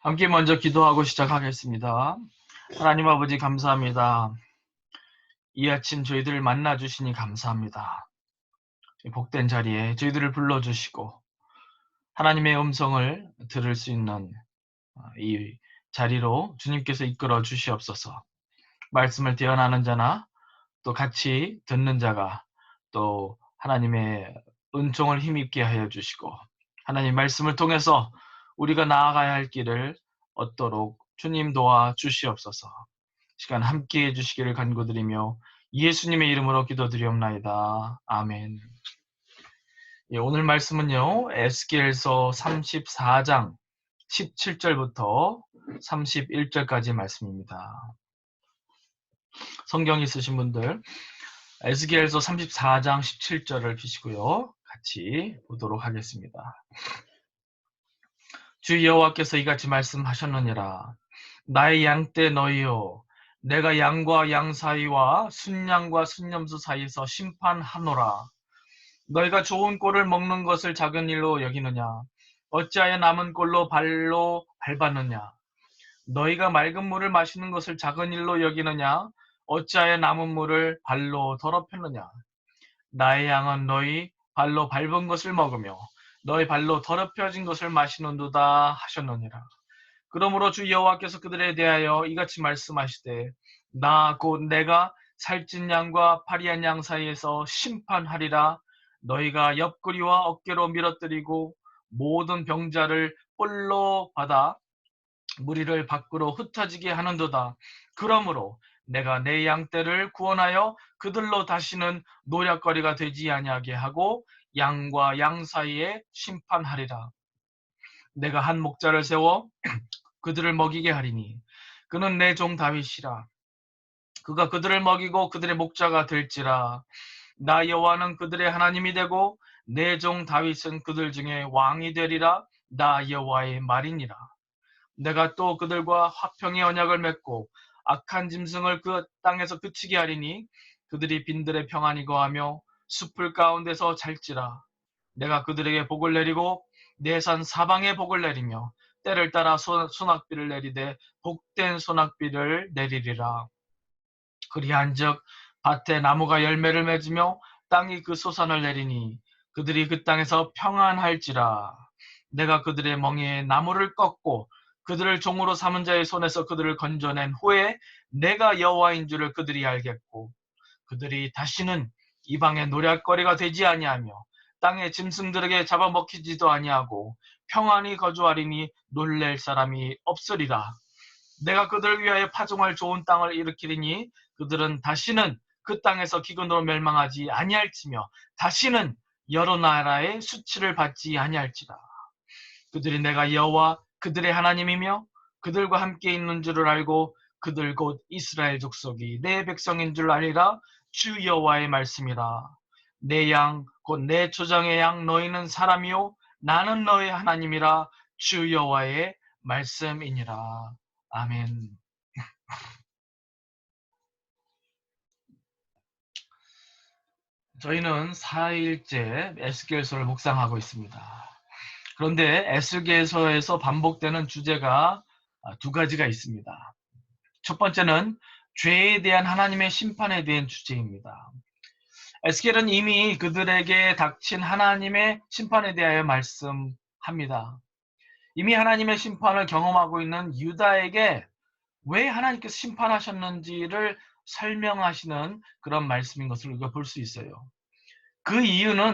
함께 먼저 기도하고 시작하겠습니다. 하나님 아버지 감사합니다. 이 아침 저희들을 만나주시니 감사합니다. 복된 자리에 저희들을 불러주시고 하나님의 음성을 들을 수 있는 이 자리로 주님께서 이끌어 주시옵소서. 말씀을 대언하는 자나 또 같이 듣는 자가 또 하나님의 은총을 힘입게 하여 주시고 하나님 말씀을 통해서 우리가 나아가야 할 길을 얻도록 주님 도와 주시옵소서. 시간 함께 해주시기를 간구드리며 예수님의 이름으로 기도드리옵나이다. 아멘. 예, 오늘 말씀은요, 에스겔서 34장 17절부터 31절까지 말씀입니다. 성경 있으신 분들 에스겔서 34장 17절을 피시고요. 같이 보도록 하겠습니다. 주 여호와께서 이같이 말씀하셨느니라. 나의 양떼 너희여, 내가 양과 양 사이와 순양과 순염소 사이에서 심판하노라. 너희가 좋은 꼴을 먹는 것을 작은 일로 여기느냐? 어찌하여 남은 꼴로 발로 밟았느냐? 너희가 맑은 물을 마시는 것을 작은 일로 여기느냐? 어찌하여 남은 물을 발로 더럽혔느냐? 나의 양은 너희 발로 밟은 것을 먹으며 너희 발로 더럽혀진 것을 마시는도다 하셨느니라. 그러므로 주 여호와께서 그들에 대하여 이같이 말씀하시되 나 곧 내가 살찐 양과 파리한 양 사이에서 심판하리라. 너희가 옆구리와 어깨로 밀어뜨리고 모든 병자를 뿔로 받아 무리를 밖으로 흩어지게 하는도다. 그러므로 내가 내 양떼를 구원하여 그들로 다시는 노략거리가 되지 아니하게 하고 양과 양 사이에 심판하리라. 내가 한 목자를 세워 그들을 먹이게 하리니 그는 내 종 다윗이라. 그가 그들을 먹이고 그들의 목자가 될지라. 나 여호와는 그들의 하나님이 되고 내 종 다윗은 그들 중에 왕이 되리라. 나 여호와의 말이니라. 내가 또 그들과 화평의 언약을 맺고 악한 짐승을 그 땅에서 그치게 하리니 그들이 빈들에 평안히 거하며 숲을 가운데서 잘지라. 내가 그들에게 복을 내리고 내 산 사방에 복을 내리며 때를 따라 소낙비를 내리되 복된 소낙비를 내리리라. 그리한즉 밭에 나무가 열매를 맺으며 땅이 그 소산을 내리니 그들이 그 땅에서 평안할지라. 내가 그들의 멍에에 나무를 꺾고 그들을 종으로 삼은 자의 손에서 그들을 건져낸 후에 내가 여호와인 줄을 그들이 알겠고 그들이 다시는 이방의 노략거리가 되지 아니하며 땅의 짐승들에게 잡아먹히지도 아니하고 평안히 거주하리니 놀랄 사람이 없으리라. 내가 그들을 위하여 파종할 좋은 땅을 일으키리니 그들은 다시는 그 땅에서 기근으로 멸망하지 아니할지며 다시는 여러 나라의 수치를 받지 아니할지라. 그들이 내가 여호와 그들의 하나님이며 그들과 함께 있는 줄을 알고 그들 곧 이스라엘 족속이 내 백성인 줄 알리라. 주 여호와의 말씀이라. 내 양 곧 내 조상의 양 너희는 사람이요 나는 너의 하나님이라. 주 여호와의 말씀이니라. 아멘. 저희는 4일째 에스겔서를 묵상하고 있습니다. 그런데 에스겔서에서 반복되는 주제가 두 가지가 있습니다. 첫 번째는 죄에 대한 하나님의 심판에 대한 주제입니다. 에스겔은 이미 그들에게 닥친 하나님의 심판에 대하여 말씀합니다. 이미 하나님의 심판을 경험하고 있는 유다에게 왜 하나님께서 심판하셨는지를 설명하시는 그런 말씀인 것을 우리가 볼 수 있어요. 그 이유는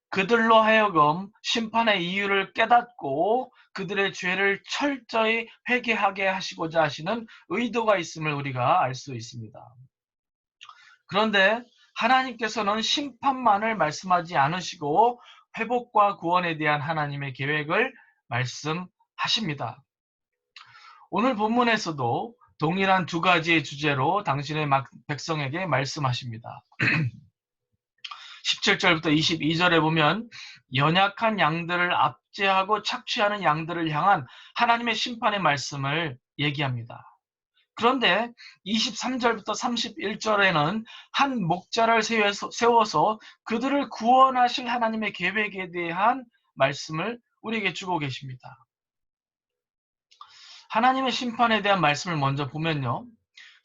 그들로 하여금 심판의 이유를 깨닫고 그들의 죄를 철저히 회개하게 하시고자 하시는 의도가 있음을 우리가 알 수 있습니다. 그런데 하나님께서는 심판만을 말씀하지 않으시고 회복과 구원에 대한 하나님의 계획을 말씀하십니다. 오늘 본문에서도 동일한 두 가지의 주제로 당신의 백성에게 말씀하십니다. 17절부터 22절에 보면 연약한 양들을 압제하고 착취하는 양들을 향한 하나님의 심판의 말씀을 얘기합니다. 그런데 23절부터 31절에는 한 목자를 세워서 그들을 구원하실 하나님의 계획에 대한 말씀을 우리에게 주고 계십니다. 하나님의 심판에 대한 말씀을 먼저 보면요.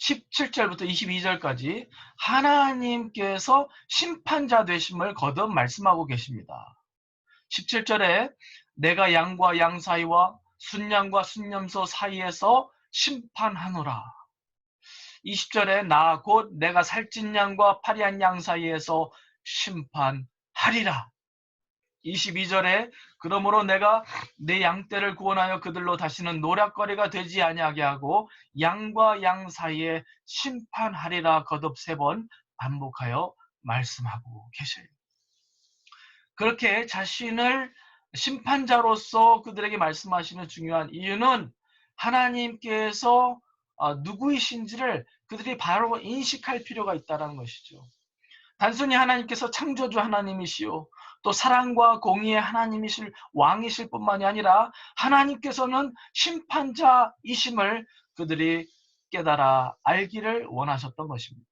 17절부터 22절까지 하나님께서 심판자 되심을 거듭 말씀하고 계십니다. 17절에 내가 양과 양 사이와 순양과 순염소 사이에서 심판하노라. 20절에 나 곧 내가 살찐 양과 파리한 양 사이에서 심판하리라. 22절에 그러므로 내가 내 양떼를 구원하여 그들로 다시는 노략거리가 되지 아니하게 하고 양과 양 사이에 심판하리라 거듭 3번 반복하여 말씀하고 계셔요. 그렇게 자신을 심판자로서 그들에게 말씀하시는 중요한 이유는 하나님께서 누구이신지를 그들이 바로 인식할 필요가 있다는 것이죠. 단순히 하나님께서 창조주 하나님이시요 또 사랑과 공의의 하나님이실 왕이실 뿐만이 아니라 하나님께서는 심판자이심을 그들이 깨달아 알기를 원하셨던 것입니다.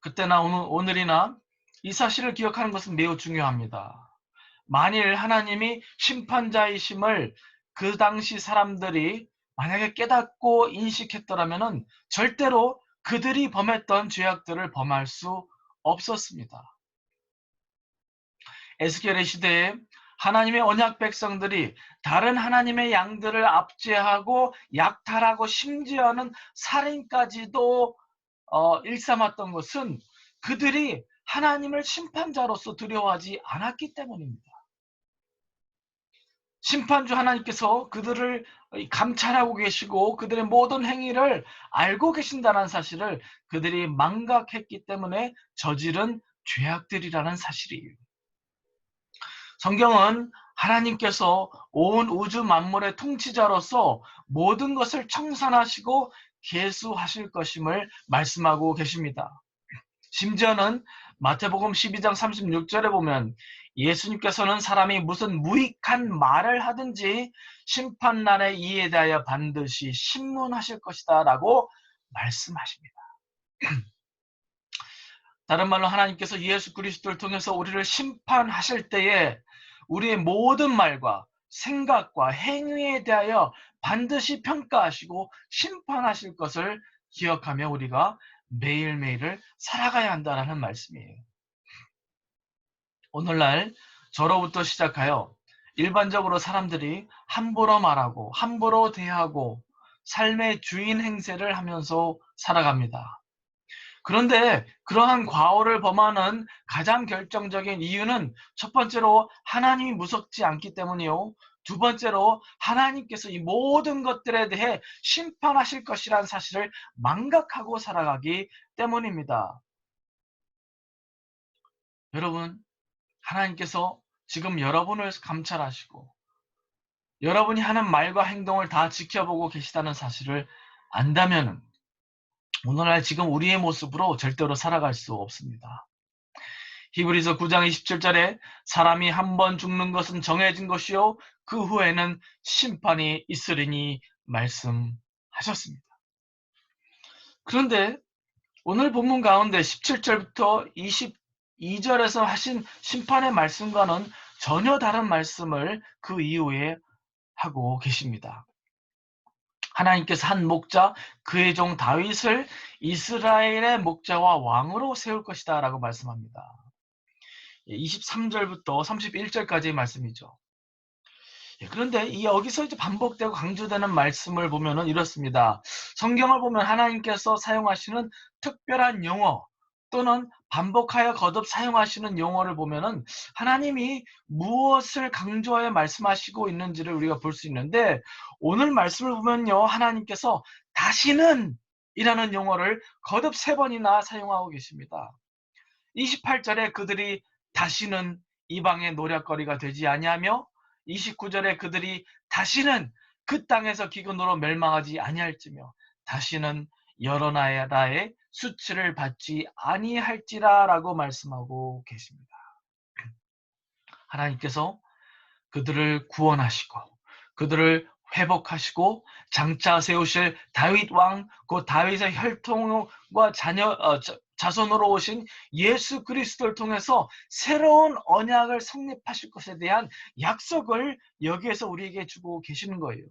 그때나 오늘이나 이 사실을 기억하는 것은 매우 중요합니다. 만일 하나님이 심판자이심을 그 당시 사람들이 만약에 깨닫고 인식했더라면 절대로 그들이 범했던 죄악들을 범할 수 없었습니다. 에스겔의 시대에 하나님의 언약 백성들이 다른 하나님의 양들을 압제하고 약탈하고 심지어는 살인까지도 일삼았던 것은 그들이 하나님을 심판자로서 두려워하지 않았기 때문입니다. 심판주 하나님께서 그들을 감찰하고 계시고 그들의 모든 행위를 알고 계신다는 사실을 그들이 망각했기 때문에 저지른 죄악들이라는 사실이에요. 성경은 하나님께서 온 우주 만물의 통치자로서 모든 것을 청산하시고 계수하실 것임을 말씀하고 계십니다. 심지어는 마태복음 12장 36절에 보면 예수님께서는 사람이 무슨 무익한 말을 하든지 심판날에 이에 대하여 반드시 신문하실 것이다 라고 말씀하십니다. 다른 말로 하나님께서 예수 그리스도를 통해서 우리를 심판하실 때에 우리의 모든 말과 생각과 행위에 대하여 반드시 평가하시고 심판하실 것을 기억하며 우리가 매일매일을 살아가야 한다는 말씀이에요. 오늘날 저로부터 시작하여 일반적으로 사람들이 함부로 말하고 함부로 대하고 삶의 주인 행세를 하면서 살아갑니다. 그런데 그러한 과오를 범하는 가장 결정적인 이유는 첫 번째로 하나님이 무섭지 않기 때문이요. 두 번째로 하나님께서 이 모든 것들에 대해 심판하실 것이라는 사실을 망각하고 살아가기 때문입니다. 여러분, 하나님께서 지금 여러분을 감찰하시고 여러분이 하는 말과 행동을 다 지켜보고 계시다는 사실을 안다면 오늘날 지금 우리의 모습으로 절대로 살아갈 수 없습니다. 히브리서 9장 27절에 사람이 한 번 죽는 것은 정해진 것이요 그 후에는 심판이 있으리니 말씀하셨습니다. 그런데 오늘 본문 가운데 17절부터 22절에서 하신 심판의 말씀과는 전혀 다른 말씀을 그 이후에 하고 계십니다. 하나님께서 한 목자 그의 종 다윗을 이스라엘의 목자와 왕으로 세울 것이다 라고 말씀합니다. 23절부터 31절까지의 말씀이죠. 그런데 여기서 이제 반복되고 강조되는 말씀을 보면은 이렇습니다. 성경을 보면 하나님께서 사용하시는 특별한 용어 또는 반복하여 거듭 사용하시는 용어를 보면은 하나님이 무엇을 강조하여 말씀하시고 있는지를 우리가 볼 수 있는데 오늘 말씀을 보면요. 하나님께서 다시는 이라는 용어를 거듭 3번이나 사용하고 계십니다. 28절에 그들이 다시는 이방의 노략거리가 되지 아니하며 29절에 그들이 다시는 그 땅에서 기근으로 멸망하지 아니할지며 다시는 여러 나라의 수치를 받지 아니할지라라고 말씀하고 계십니다. 하나님께서 그들을 구원하시고 그들을 회복하시고 장차 세우실 다윗 왕, 그 다윗의 혈통과 자손으로 오신 예수 그리스도를 통해서 새로운 언약을 성립하실 것에 대한 약속을 여기에서 우리에게 주고 계시는 거예요.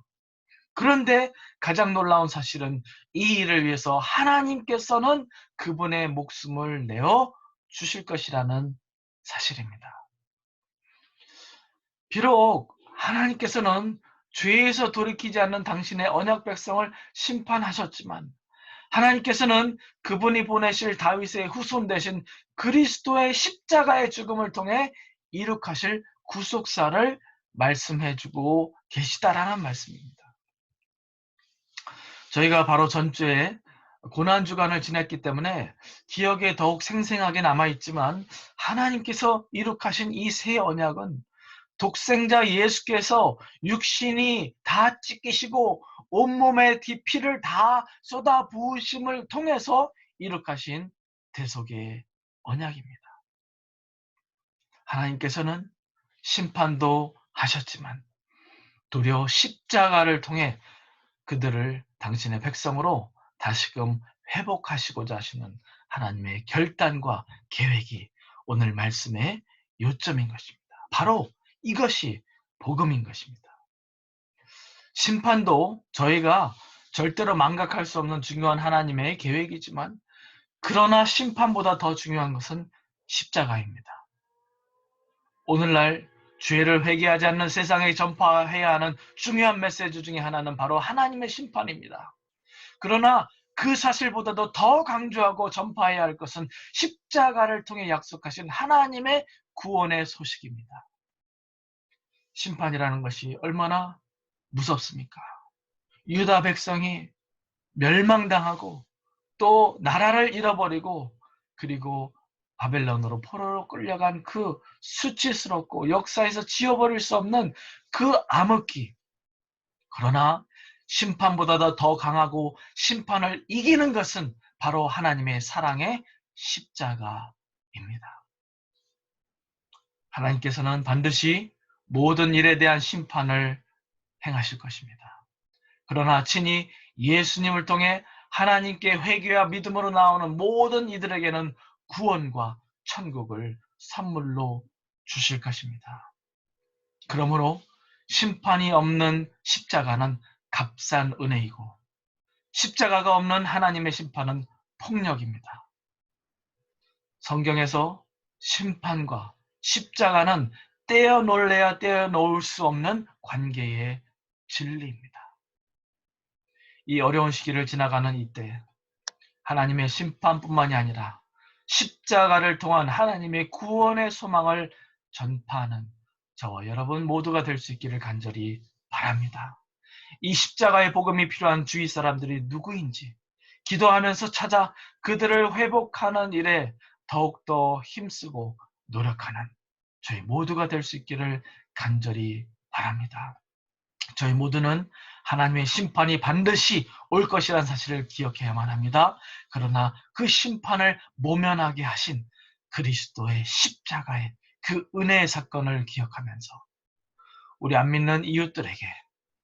그런데 가장 놀라운 사실은 이 일을 위해서 하나님께서는 그분의 목숨을 내어 주실 것이라는 사실입니다. 비록 하나님께서는 죄에서 돌이키지 않는 당신의 언약 백성을 심판하셨지만 하나님께서는 그분이 보내실 다윗의 후손 되신 그리스도의 십자가의 죽음을 통해 이룩하실 구속사를 말씀해주고 계시다라는 말씀입니다. 저희가 바로 전주에 고난주간을 지냈기 때문에 기억에 더욱 생생하게 남아있지만 하나님께서 이룩하신 이 새 언약은 독생자 예수께서 육신이 다 찢기시고 온몸에 피를 다 쏟아 부으심을 통해서 이룩하신 대속의 언약입니다. 하나님께서는 심판도 하셨지만 도리어 십자가를 통해 그들을 당신의 백성으로 다시금 회복하시고자 하시는 하나님의 결단과 계획이 오늘 말씀의 요점인 것입니다. 바로 이것이 복음인 것입니다. 심판도 저희가 절대로 망각할 수 없는 중요한 하나님의 계획이지만 그러나 심판보다 더 중요한 것은 십자가입니다. 오늘날 죄를 회개하지 않는 세상에 전파해야 하는 중요한 메시지 중에 하나는 바로 하나님의 심판입니다. 그러나 그 사실보다도 더 강조하고 전파해야 할 것은 십자가를 통해 약속하신 하나님의 구원의 소식입니다. 심판이라는 것이 얼마나 무섭습니까? 유다 백성이 멸망당하고 또 나라를 잃어버리고 그리고 바벨론으로 포로로 끌려간 그 수치스럽고 역사에서 지워버릴 수 없는 그 암흑기. 그러나 심판보다 더 강하고 심판을 이기는 것은 바로 하나님의 사랑의 십자가입니다. 하나님께서는 반드시 모든 일에 대한 심판을 행하실 것입니다. 그러나 친히 예수님을 통해 하나님께 회개와 믿음으로 나오는 모든 이들에게는 구원과 천국을 선물로 주실 것입니다. 그러므로 심판이 없는 십자가는 값싼 은혜이고 십자가가 없는 하나님의 심판은 폭력입니다. 성경에서 심판과 십자가는 떼어놓을래야 떼어놓을 수 없는 관계의 진리입니다. 이 어려운 시기를 지나가는 이때 하나님의 심판뿐만이 아니라 십자가를 통한 하나님의 구원의 소망을 전파하는 저와 여러분 모두가 될 수 있기를 간절히 바랍니다. 이 십자가의 복음이 필요한 주위 사람들이 누구인지 기도하면서 찾아 그들을 회복하는 일에 더욱더 힘쓰고 노력하는 저희 모두가 될 수 있기를 간절히 바랍니다. 저희 모두는 하나님의 심판이 반드시 올 것이라는 사실을 기억해야만 합니다. 그러나 그 심판을 모면하게 하신 그리스도의 십자가의 그 은혜의 사건을 기억하면서 우리 안 믿는 이웃들에게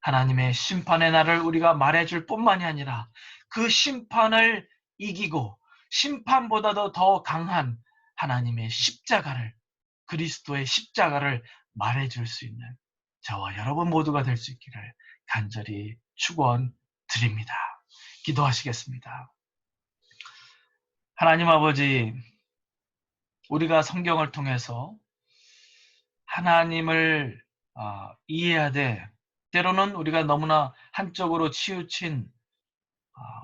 하나님의 심판의 날을 우리가 말해줄 뿐만이 아니라 그 심판을 이기고 심판보다도 더 강한 하나님의 십자가를 그리스도의 십자가를 말해줄 수 있는 저와 여러분 모두가 될 수 있기를 간절히 축원드립니다. 기도하시겠습니다. 하나님 아버지, 우리가 성경을 통해서 하나님을 이해해야 돼. 때로는 우리가 너무나 한쪽으로 치우친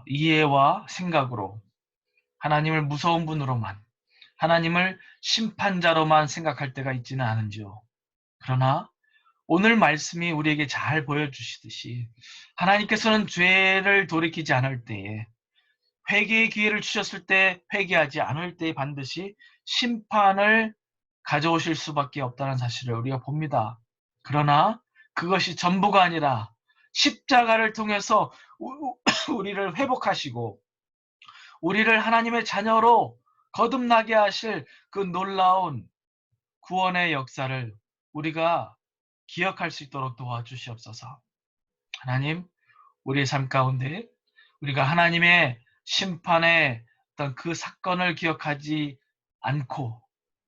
이해와 생각으로 하나님을 무서운 분으로만 하나님을 심판자로만 생각할 때가 있지는 않은지요. 그러나 오늘 말씀이 우리에게 잘 보여주시듯이 하나님께서는 죄를 돌이키지 않을 때에 회개의 기회를 주셨을 때 회개하지 않을 때에 반드시 심판을 가져오실 수밖에 없다는 사실을 우리가 봅니다. 그러나 그것이 전부가 아니라 십자가를 통해서 우리를 회복하시고 우리를 하나님의 자녀로 거듭나게 하실 그 놀라운 구원의 역사를 우리가 기억할 수 있도록 도와주시옵소서. 하나님, 우리의 삶 가운데 우리가 하나님의 심판의 어떤 그 사건을 기억하지 않고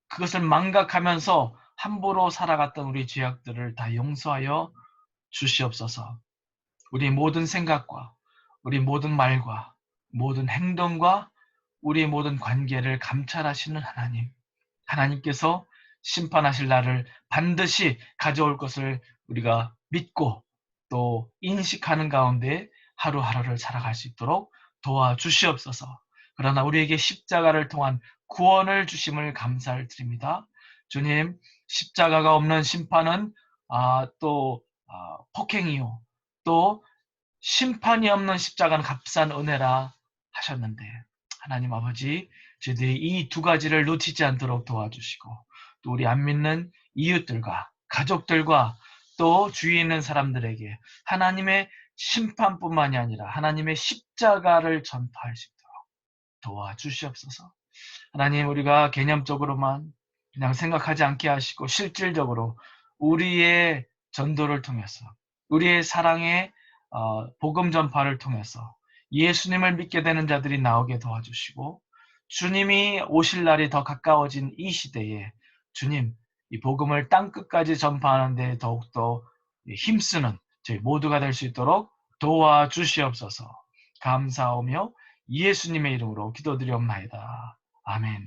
그것을 망각하면서 함부로 살아갔던 우리 죄악들을 다 용서하여 주시옵소서. 우리 모든 생각과 우리 모든 말과 모든 행동과 우리 모든 관계를 감찰하시는 하나님, 하나님께서 심판하실 날을 반드시 가져올 것을 우리가 믿고 또 인식하는 가운데 하루하루를 살아갈 수 있도록 도와주시옵소서. 그러나 우리에게 십자가를 통한 구원을 주심을 감사를 드립니다. 주님, 십자가가 없는 심판은 또 폭행이요, 또 심판이 없는 십자가는 값싼 은혜라 하셨는데, 하나님 아버지, 저희들이 이 두 가지를 놓치지 않도록 도와주시고, 또 우리 안 믿는 이웃들과 가족들과 또 주위에 있는 사람들에게 하나님의 심판뿐만이 아니라 하나님의 십자가를 전파할 수 있도록 도와주시옵소서. 하나님, 우리가 개념적으로만 그냥 생각하지 않게 하시고 실질적으로 우리의 전도를 통해서, 우리의 사랑의 복음 전파를 통해서 예수님을 믿게 되는 자들이 나오게 도와주시고, 주님이 오실 날이 더 가까워진 이 시대에 주님, 이 복음을 땅끝까지 전파하는 데 더욱더 힘쓰는 저희 모두가 될 수 있도록 도와주시옵소서. 감사하며 예수님의 이름으로 기도드리옵나이다. 아멘.